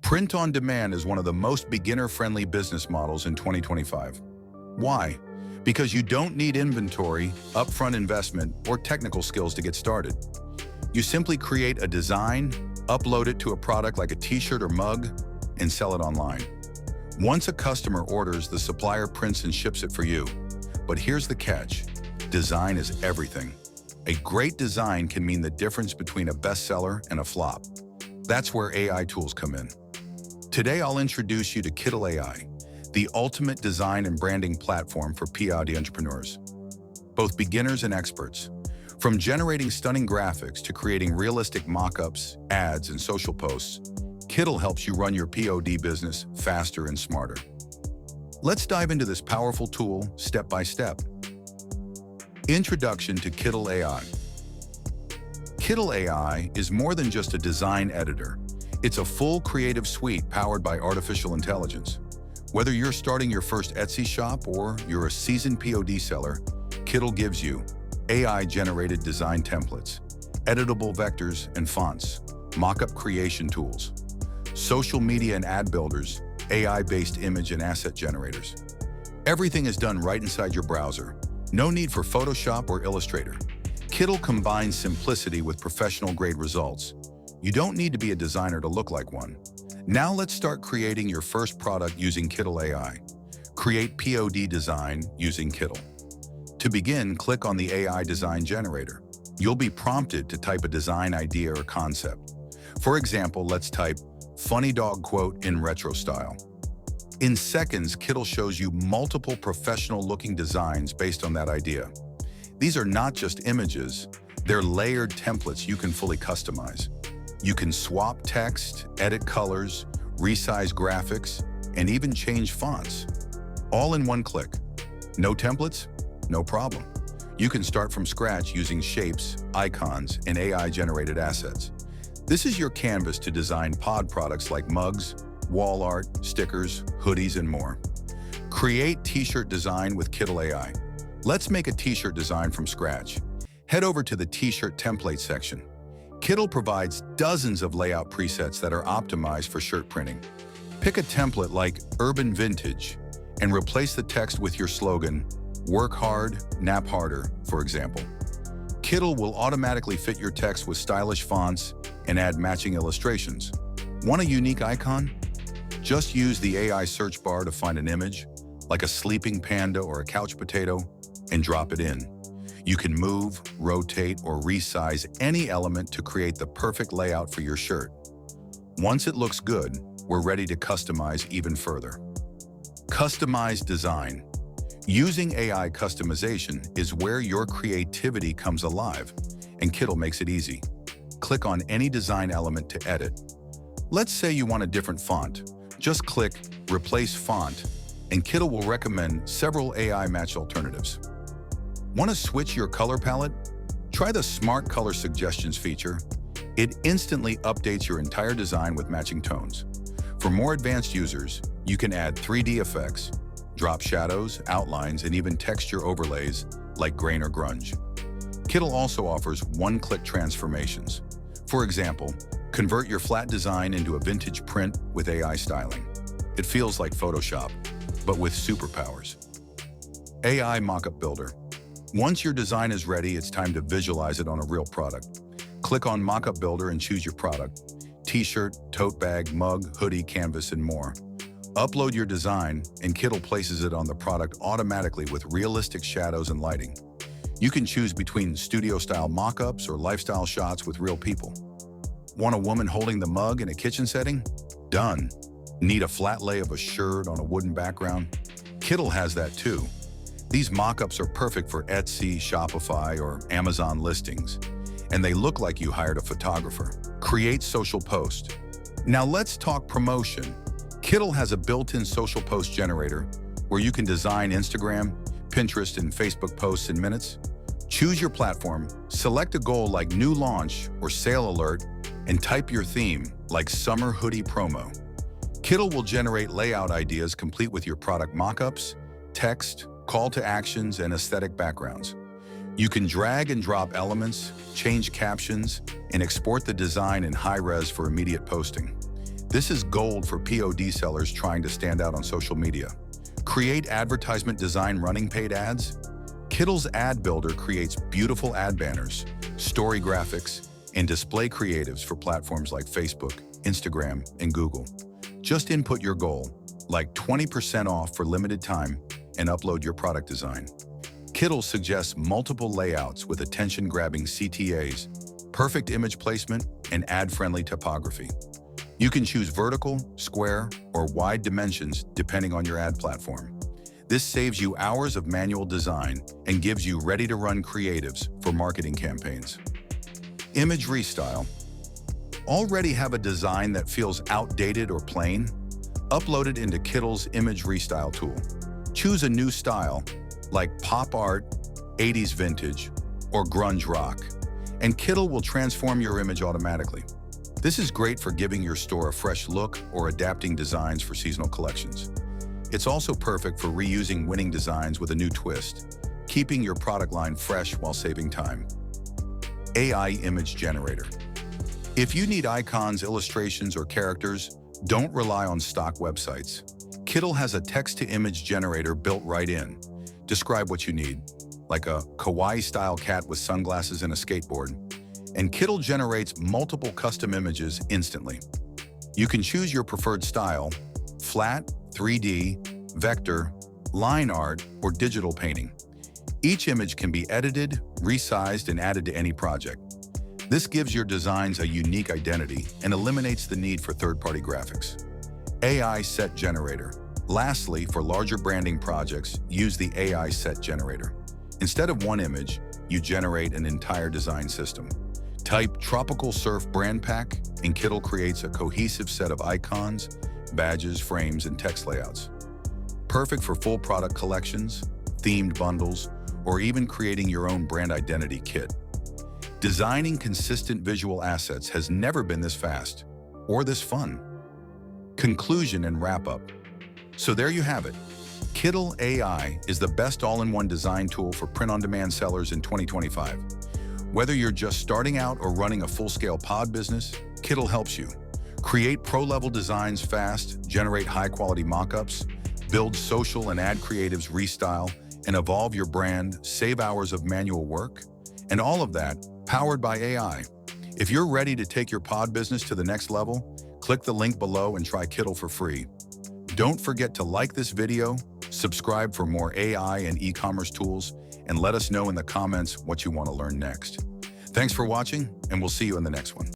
Print on demand is one of the most beginner-friendly business models in 2025. Why? Because you don't need inventory, upfront investment, or technical skills to get started. You simply create a design, upload it to a product like a t-shirt or mug, and sell it online. Once a customer orders, the supplier prints and ships it for you. But here's the catch. Design is everything. A great design can mean the difference between a bestseller and a flop. That's where AI tools come in. Today, I'll introduce you to Kittle AI, the ultimate design and branding platform for POD entrepreneurs. Both beginners and experts. From generating stunning graphics to creating realistic mock-ups, ads, and social posts, Kittle helps you run your POD business faster and smarter. Let's dive into this powerful tool step by step. Introduction to Kittle AI. Kittle AI is more than just a design editor. It's a full creative suite powered by artificial intelligence. Whether you're starting your first Etsy shop or you're a seasoned POD seller, Kittle gives you AI-generated design templates, editable vectors and fonts, mock-up creation tools, social media and ad builders, AI-based image and asset generators. Everything is done right inside your browser. No need for Photoshop or Illustrator. Kittle combines simplicity with professional-grade results. You don't need to be a designer to look like one. Now let's start creating your first product using Kittle AI. Create POD design using Kittle. To begin, click on the AI design generator. You'll be prompted to type a design idea or concept. For example, let's type funny dog quote in retro style. In seconds, Kittle shows you multiple professional-looking designs based on that idea. These are not just images, they're layered templates you can fully customize. You can swap text, edit colors, resize graphics, and even change fonts. All in one click. No templates? No problem. You can start from scratch using shapes, icons, and AI-generated assets. This is your canvas to design pod products like mugs, wall art, stickers, hoodies, and more. Create t-shirt design with Kittle AI. Let's make a t-shirt design from scratch. Head over to the t-shirt template section. Kittle provides dozens of layout presets that are optimized for shirt printing. Pick a template like Urban Vintage and replace the text with your slogan, Work hard, nap harder, for example. Kittle will automatically fit your text with stylish fonts and add matching illustrations. Want a unique icon? Just use the AI search bar to find an image, like a sleeping panda or a couch potato, and drop it in. You can move, rotate, or resize any element to create the perfect layout for your shirt. Once it looks good, we're ready to customize even further. Customize design. Using AI customization is where your creativity comes alive, and Kittle makes it easy. Click on any design element to edit. Let's say you want a different font. Just click Replace Font, and Kittle will recommend several AI-matched alternatives. Want to switch your color palette? Try the Smart Color Suggestions feature. It instantly updates your entire design with matching tones. For more advanced users, you can add 3D effects, drop shadows, outlines, and even texture overlays like grain or grunge. Kittle also offers one-click transformations. For example, convert your flat design into a vintage print with AI styling. It feels like Photoshop, but with superpowers. AI Mockup Builder. Once your design is ready, it's time to visualize it on a real product. Click on Mockup Builder and choose your product: t-shirt, tote bag, mug, hoodie, canvas, and more. Upload your design, and Kittle places it on the product automatically with realistic shadows and lighting. You can choose between studio-style mock-ups or lifestyle shots with real people. Want a woman holding the mug in a kitchen setting? Done. Need a flat lay of a shirt on a wooden background? Kittle has that too. These mock-ups are perfect for Etsy, Shopify, or Amazon listings, and they look like you hired a photographer. Create social post. Now let's talk promotion. Kittle has a built-in social post generator where you can design Instagram, Pinterest, and Facebook posts in minutes. Choose your platform, select a goal like new launch or sale alert, and type your theme like summer hoodie promo. Kittle will generate layout ideas complete with your product mockups, text, call to actions, and aesthetic backgrounds. You can drag and drop elements, change captions, and export the design in high res for immediate posting. This is gold for POD sellers trying to stand out on social media. Create advertisement design running paid ads. Kittle's Ad Builder creates beautiful ad banners, story graphics, and display creatives for platforms like Facebook, Instagram, and Google. Just input your goal, like 20% off for limited time, and upload your product design. Kittle suggests multiple layouts with attention-grabbing CTAs, perfect image placement, and ad-friendly typography. You can choose vertical, square, or wide dimensions depending on your ad platform. This saves you hours of manual design and gives you ready-to-run creatives for marketing campaigns. Image restyle. Already have a design that feels outdated or plain? Upload it into Kittle's image restyle tool. Choose a new style, like pop art, 80s vintage, or grunge rock, and Kittle will transform your image automatically. This is great for giving your store a fresh look or adapting designs for seasonal collections. It's also perfect for reusing winning designs with a new twist, keeping your product line fresh while saving time. AI Image Generator. If you need icons, illustrations, or characters, don't rely on stock websites. Kittle has a text-to-image generator built right in. Describe what you need, like a kawaii-style cat with sunglasses and a skateboard, and Kittle generates multiple custom images instantly. You can choose your preferred style: flat, 3D, vector, line art, or digital painting. Each image can be edited, resized, and added to any project. This gives your designs a unique identity and eliminates the need for third-party graphics. AI Set Generator. Lastly, for larger branding projects, use the AI Set Generator. Instead of one image, you generate an entire design system. Type Tropical Surf Brand Pack, and Kittle creates a cohesive set of icons, badges, frames, and text layouts. Perfect for full product collections, themed bundles, or even creating your own brand identity kit. Designing consistent visual assets has never been this fast or this fun. Conclusion and wrap-up. So there you have it. Kittle AI is the best all-in-one design tool for print-on-demand sellers in 2025. Whether you're just starting out or running a full-scale pod business, Kittle helps you. Create pro-level designs fast, generate high-quality mock-ups, build social and ad creatives, restyle, and evolve your brand, save hours of manual work, and all of that powered by AI. If you're ready to take your pod business to the next level, click the link below and try Kittle for free. Don't forget to like this video, subscribe for more AI and e-commerce tools, and let us know in the comments what you want to learn next. Thanks for watching, and we'll see you in the next one.